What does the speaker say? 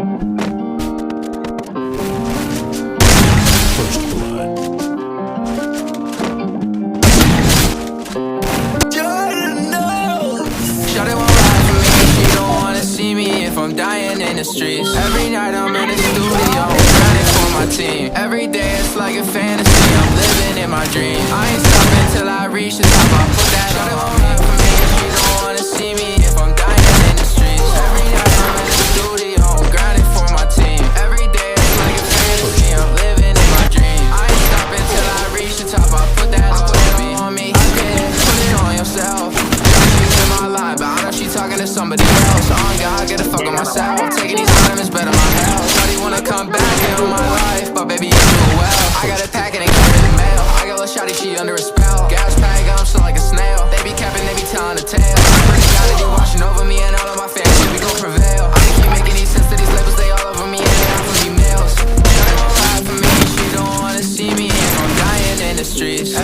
First blood. Shawty won't ride for me, she don't wanna see me if I'm dying in the streets. Every night I'm in the studio, grinding for my team. Every day it's like a fantasy, I'm living in my dream. I ain't stopping till I reach the top, I put that Shawty won't ride for me, she don't wanna see me if I'm dying in the streets. Every night I'm in the studio, grinding for my team. Every day it's like a fantasy, I'm living in my dream. I ain't stopping till I reach the top, I put that on me. I get it, put it on yourself. But I know she talking to somebody else. On God, get the fuck on myself. Taking these vitamins better my health. Shawty wanna come back into my life, but baby, you do well. I got a packet and carry the mail. I got a shawty, she under a spell. Gas pack, I'm still like a snail. They be capping, they be telling a tale. I pretty God that you watching over me and all of my fans, we gon' prevail. I can keep making these sense to these labels, they all over me and they offer me meals. Shawty won't ride for me, she don't wanna see me if I'm dying in the streets.